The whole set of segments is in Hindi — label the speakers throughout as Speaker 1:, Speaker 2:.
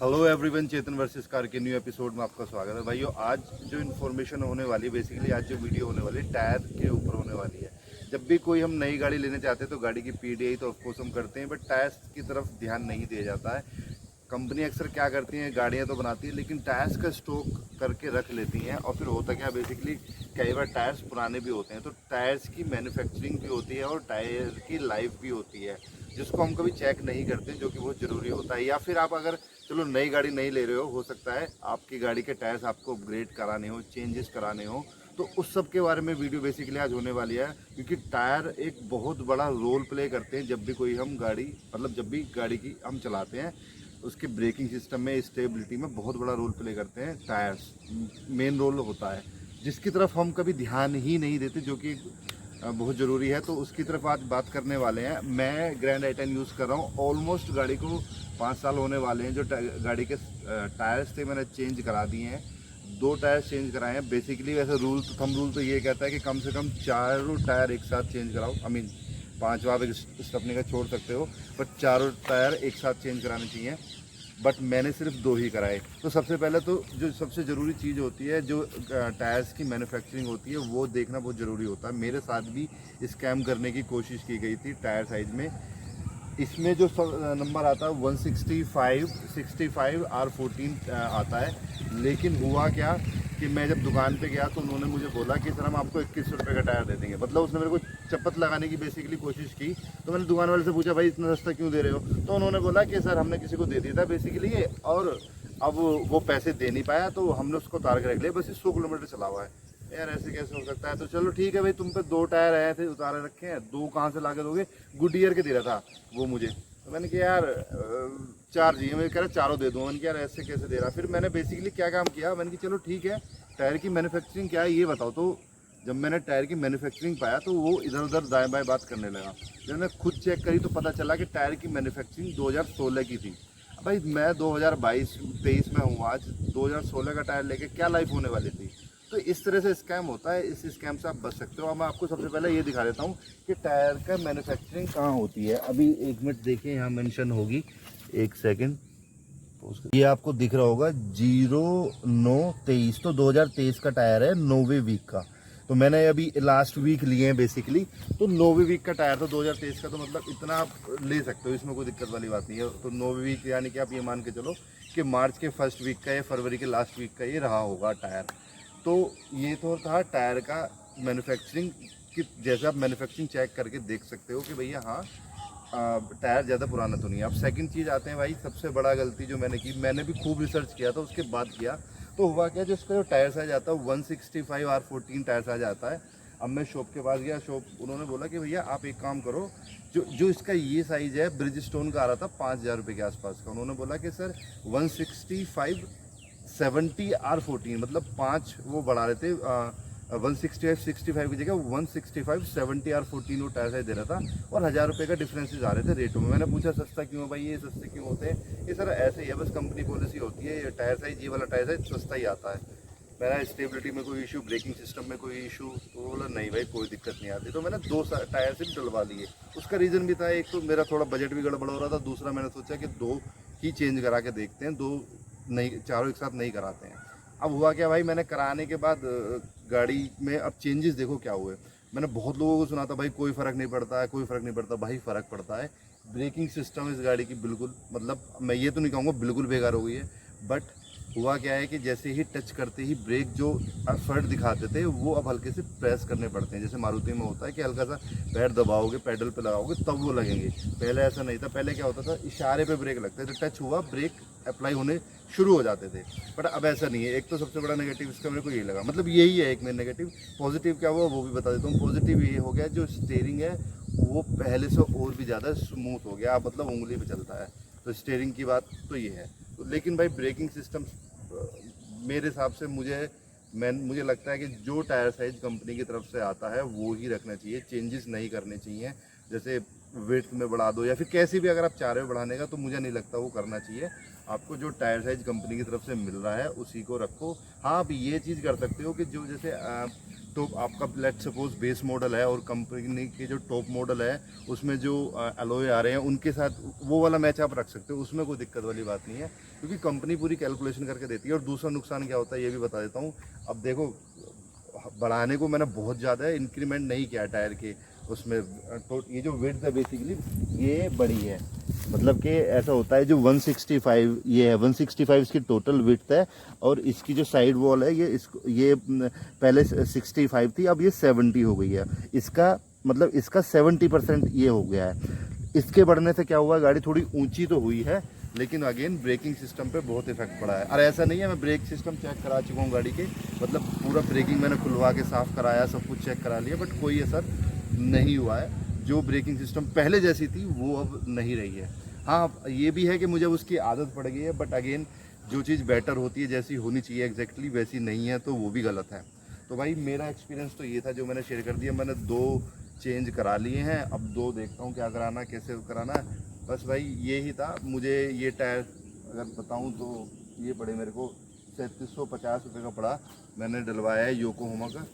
Speaker 1: हेलो एवरीवन, चेतन वर्सेस कार के न्यू एपिसोड में आपका स्वागत है भाइयों। आज जो इन्फॉर्मेशन होने वाली है, बेसिकली आज जो वीडियो होने वाली है टायर के ऊपर होने वाली है। जब भी कोई हम नई गाड़ी लेने चाहते हैं तो गाड़ी की पीडीआई तो ऑफकोर्स हम करते हैं, बट टायर्स की तरफ ध्यान नहीं दिया जाता है। कंपनी अक्सर क्या करती हैं, गाड़ियाँ तो बनाती है लेकिन टायर्स का स्टॉक करके रख लेती हैं। और फिर होता क्या, बेसिकली कई बार टायर्स पुराने भी होते हैं, तो टायर्स की मैन्युफैक्चरिंग भी होती है और टायर की लाइफ भी होती है, जिसको हम कभी चेक नहीं करते, जो कि बहुत ज़रूरी होता है। या फिर आप अगर चलो नई गाड़ी नहीं ले रहे हो सकता है आपकी गाड़ी के टायर्स आपको अपग्रेड कराने हो, चेंजेस कराने हो, तो उस सब के बारे में वीडियो बेसिकली आज होने वाली है। क्योंकि टायर एक बहुत बड़ा रोल प्ले करते हैं जब भी कोई हम गाड़ी, मतलब जब भी गाड़ी की हम चलाते हैं, उसके ब्रेकिंग सिस्टम में, स्टेबिलिटी में बहुत बड़ा रोल प्ले करते हैं। टायर्स मेन रोल होता है, जिसकी तरफ हम कभी ध्यान ही नहीं देते, जो कि बहुत ज़रूरी है। तो उसकी तरफ आज बात करने वाले हैं। मैं ग्रैंड आई10 यूज़ कर रहा हूँ, ऑलमोस्ट गाड़ी को 5 साल होने वाले हैं। जो गाड़ी के टायर्स थे मैंने चेंज करा दिए हैं, 2 टायर्स चेंज कराए हैं। बेसिकली वैसे थंब रूल तो ये कहता है कि कम से कम 4 टायर एक साथ चेंज कराओ। आई मीन 5वां आप एक स्टेपनी का छोड़ सकते हो, बट 4 टायर एक साथ चेंज कराने चाहिए। बट मैंने सिर्फ 2 ही कराए। तो सबसे पहले तो जो सबसे ज़रूरी चीज़ होती है, जो टायर्स की मैन्युफैक्चरिंग होती है, वो देखना बहुत ज़रूरी होता है। मेरे साथ भी स्कैम करने की कोशिश की गई थी टायर साइज़ में। इसमें जो नंबर आता है 165 R14 आता है। लेकिन हुआ क्या कि मैं जब दुकान पे गया तो उन्होंने मुझे बोला कि सर हम आपको 21 रुपये का टायर दे देंगे। मतलब उसने मेरे को चपत लगाने की बेसिकली कोशिश की। तो मैंने दुकान वाले से पूछा, भाई इतना सस्ता क्यों दे रहे हो? तो उन्होंने बोला कि सर हमने किसी को दे दिया था बेसिकली ये, और अब वो पैसे दे नहीं पाया तो हमने उसको उतार के रख लिया। बस 100 किलोमीटर चला हुआ है। यार ऐसे कैसे हो सकता है? तो चलो ठीक है भाई, तुम पे 2 टायर आए थे, उतारे रखे हैं, 2 कहाँ से ला के दोगे? गुडियर के दे रहा था वो मुझे। तो मैंने कहा यार 4 चाहिए। मैं कह रहा चारों दे दूँ। मैंने कहा यार ऐसे कैसे दे रहा? फिर मैंने बेसिकली क्या काम किया, मैंने कहा चलो ठीक है, टायर की मैन्युफैक्चरिंग क्या है ये बताओ। तो जब मैंने टायर की मैन्युफैक्चरिंग पाया तो वो इधर उधर दाएं बाएं बात करने लगा। जब मैंने खुद चेक करी तो पता चला कि टायर की मैन्युफैक्चरिंग 2016 की थी। भाई मैं 2022-23 में हूँ आज, 2016 का टायर लेके क्या लाइफ होने वाली थी? तो इस तरह से स्कैम होता है। इस स्कैम से आप बच सकते हो। अब मैं आपको सबसे पहले ये दिखा देता हूँ कि टायर का मैन्युफैक्चरिंग कहाँ होती है। अभी 1 मिनट देखिए, यहाँ मेंशन होगी, 1 सेकंड। ये आपको दिख रहा होगा 0923, तो 2023 का टायर है, 9वें वीक का। तो मैंने अभी लास्ट वीक लिए हैं बेसिकली। तो 9वें वीक का टायर था 2023 का, तो मतलब इतना आप ले सकते हो, इसमें कोई दिक्कत वाली बात नहीं है। तो 9वें वीक यानी कि आप ये मान के चलो कि मार्च के फर्स्ट वीक का या फरवरी के लास्ट वीक का ये रहा होगा टायर। तो ये तो था टायर का मैन्युफैक्चरिंग कि जैसे आप मैन्युफैक्चरिंग चेक करके देख सकते हो कि भैया हाँ टायर ज़्यादा पुराना तो नहीं है। अब सेकंड चीज़ आते हैं भाई, सबसे बड़ा गलती जो मैंने की, मैंने भी खूब रिसर्च किया था उसके बाद किया। तो हुआ क्या, जो इसका जो टायर साइज आता है 165 R14 टायर साइज आता है। अब मैं शॉप के पास गया, उन्होंने बोला कि भैया आप एक काम करो, जो जो इसका ये साइज़ है ब्रिज स्टोन का आ रहा था 5,000 रुपये के आसपास का। उन्होंने बोला कि सर 165 70 R14, मतलब 5 वो बढ़ा रहे थे, 165 की जगह 165 70 R14 वो टायर साइज दे रहा था, और 1,000 रुपये का डिफरेंसेस आ रहे थे रेटों में। मैंने पूछा सस्ता क्यों भाई, ये सस्ते क्यों होते हैं? ये सर ऐसे ही है, बस कंपनी पॉलिसी होती है। ये टायर साइज, ये वाला टायर साइज सस्ता ही आता है। मेरा स्टेबिलिटी में कोई इशू, ब्रेकिंग सिस्टम में कोई इशू? तो बोला नहीं भाई कोई दिक्कत नहीं आती। तो मैंने 2 टायर सिर्फ डलवा लिए। उसका रीज़न भी था, एक तो मेरा थोड़ा बजट भी गड़बड़ हो रहा था, दूसरा मैंने सोचा कि 2 ही चेंज करा के देखते हैं, 2 नहीं, चारों एक साथ नहीं कराते हैं। अब हुआ क्या भाई, मैंने कराने के बाद गाड़ी में अब चेंजेस देखो क्या हुए। मैंने बहुत लोगों को सुना था भाई कोई फ़र्क नहीं पड़ता है, कोई फ़र्क नहीं पड़ता। भाई फ़र्क पड़ता है। ब्रेकिंग सिस्टम इस गाड़ी की बिल्कुल, मतलब मैं ये तो नहीं कहूँगा बिल्कुल बेकार हो गई है, बट हुआ क्या है कि जैसे ही टच करते ही ब्रेक जो एफर्ट दिखाते थे वो अब हल्के से प्रेस करने पड़ते हैं। जैसे मारुति में होता है कि हल्का सा पैर दबाओगे, पेडल पे लगाओगे तब वो लगेंगे। पहले ऐसा नहीं था। पहले क्या होता था, इशारे पे ब्रेक लगते थे, टच हुआ ब्रेक अप्लाई होने शुरू हो जाते थे। बट अब ऐसा नहीं है। एक तो सबसे बड़ा नेगेटिव इसका मेरे को यही लगा, मतलब यही है एक मेन नेगेटिव। पॉजिटिव क्या हुआ वो भी बता देता हूँ। पॉजिटिव ये हो गया, जो स्टीयरिंग है वो पहले से और भी ज़्यादा स्मूथ हो गया, मतलब उंगली पे चलता है। तो स्टीयरिंग की बात तो ये है। तो लेकिन भाई ब्रेकिंग सिस्टम मेरे हिसाब से मुझे लगता है कि जो टायर साइज कंपनी की तरफ से आता है वो ही रखना चाहिए, चेंजेस नहीं करने चाहिए। जैसे वेट में बढ़ा दो या फिर कैसे भी, अगर आप चाह रहे हो बढ़ाने का तो मुझे नहीं लगता वो करना चाहिए। आपको जो टायर साइज कंपनी की तरफ से मिल रहा है उसी को रखो। हाँ, आप ये चीज़ कर सकते हो कि जो जैसे टॉप आपका लेट सपोज बेस मॉडल है और कंपनी के जो टॉप मॉडल है उसमें जो एलॉय आ रहे हैं उनके साथ वो वाला मैच आप रख सकते हो, उसमें कोई दिक्कत वाली बात नहीं है, क्योंकि कंपनी पूरी कैलकुलेशन करके देती है। और दूसरा नुकसान क्या होता है ये भी बता देता हूँ। अब देखो, बढ़ाने को मैंने बहुत ज़्यादा इंक्रीमेंट नहीं किया टायर के उसमें, तो ये जो विड्थ है बेसिकली ये बड़ी है, मतलब कि ऐसा होता है जो 165 ये है, 165 इसकी टोटल विड्थ है, और इसकी जो साइड वॉल है ये पहले 65 थी, अब ये 70 हो गई है। इसका मतलब इसका 70% ये हो गया है। इसके बढ़ने से क्या हुआ, गाड़ी थोड़ी ऊंची तो हुई है, लेकिन अगेन ब्रेकिंग सिस्टम पे बहुत इफेक्ट पड़ा है। और ऐसा नहीं है, मैं ब्रेक सिस्टम चेक करा चुका हूँ गाड़ी के, मतलब पूरा ब्रेकिंग मैंने खुलवा के साफ़ कराया, सब कुछ चेक करा लिया, बट कोई असर नहीं हुआ है। जो ब्रेकिंग सिस्टम पहले जैसी थी वो अब नहीं रही है। हाँ, ये भी है कि मुझे उसकी आदत पड़ गई है, बट अगेन जो चीज़ बेटर होती है, जैसी होनी चाहिए एग्जैक्टली वैसी नहीं है, तो वो भी गलत है। तो भाई मेरा एक्सपीरियंस तो ये था जो मैंने शेयर कर दिया। मैंने 2 चेंज करा लिए हैं, अब 2 देखता हूँ क्या कराना, कैसे कराना है। बस भाई ये ही था। मुझे ये टायर अगर बताऊँ तो ये पड़े मेरे को 3750 रुपये का पड़ा, मैंने डलवाया है योकोहामा का।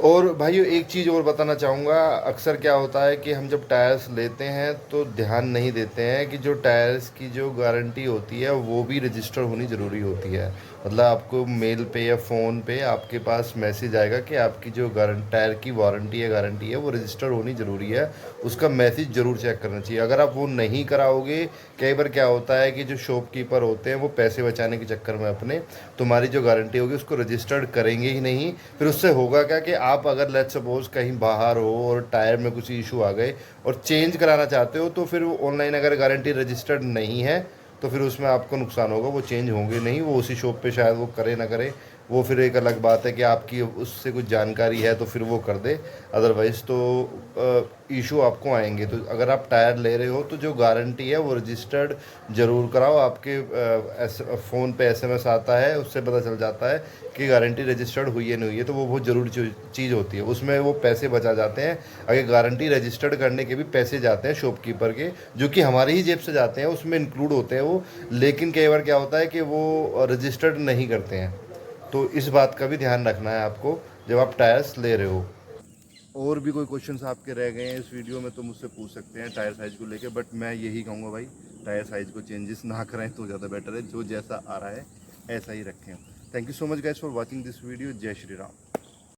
Speaker 1: और भाइयों एक चीज़ और बताना चाहूँगा, अक्सर क्या होता है कि हम जब टायर्स लेते हैं तो ध्यान नहीं देते हैं कि जो टायर्स की जो गारंटी होती है वो भी रजिस्टर होनी ज़रूरी होती है। मतलब आपको मेल पे या फ़ोन पे आपके पास मैसेज आएगा कि आपकी जो टायर की वारंटी है गारंटी है वो रजिस्टर होनी ज़रूरी है, उसका मैसेज ज़रूर चेक करना चाहिए। अगर आप वो नहीं कराओगे, कई बार क्या होता है कि जो शॉपकीपर होते हैं वो पैसे बचाने के चक्कर में अपने तुम्हारी जो गारंटी होगी उसको रजिस्टर्ड करेंगे ही नहीं। फिर उससे होगा क्या कि आप अगर लेट सपोज कहीं बाहर हो और टायर में कुछ इशू आ गए और चेंज कराना चाहते हो, तो फिर वो ऑनलाइन अगर गारंटी रजिस्टर्ड नहीं है तो फिर उसमें आपको नुकसान होगा, वो चेंज होंगे नहीं, वो उसी शॉप पे शायद वो करे ना करे, वो फिर एक अलग बात है कि आपकी उससे कुछ जानकारी है तो फिर वो कर दे, अदरवाइज़ तो इशू आपको आएंगे। तो अगर आप टायर ले रहे हो तो जो गारंटी है वो रजिस्टर्ड ज़रूर कराओ। आपके फ़ोन पे एसएमएस आता है, उससे पता चल जाता है कि गारंटी रजिस्टर्ड हुई है नहीं हुई है, तो वो बहुत ज़रूरी चीज़ होती है, उसमें वो पैसे बचा जाते हैं। अगर गारंटी रजिस्टर्ड करने के भी पैसे जाते हैं शॉपकीपर के, जो कि हमारी ही जेब से जाते हैं, उसमें इंक्लूड होते हैं वो, लेकिन कई बार क्या होता है कि वो रजिस्टर्ड नहीं करते हैं। तो इस बात का भी ध्यान रखना है आपको जब आप टायर्स ले रहे हो। और भी कोई क्वेश्चंस आपके रह गए हैं इस वीडियो में तो मुझसे पूछ सकते हैं टायर साइज़ को लेके, बट मैं यही कहूँगा भाई टायर साइज़ को चेंजेस ना करें तो ज़्यादा बेटर है, जो जैसा आ रहा है ऐसा ही रखें। Thank you so much guys for watching this video. जय श्री राम।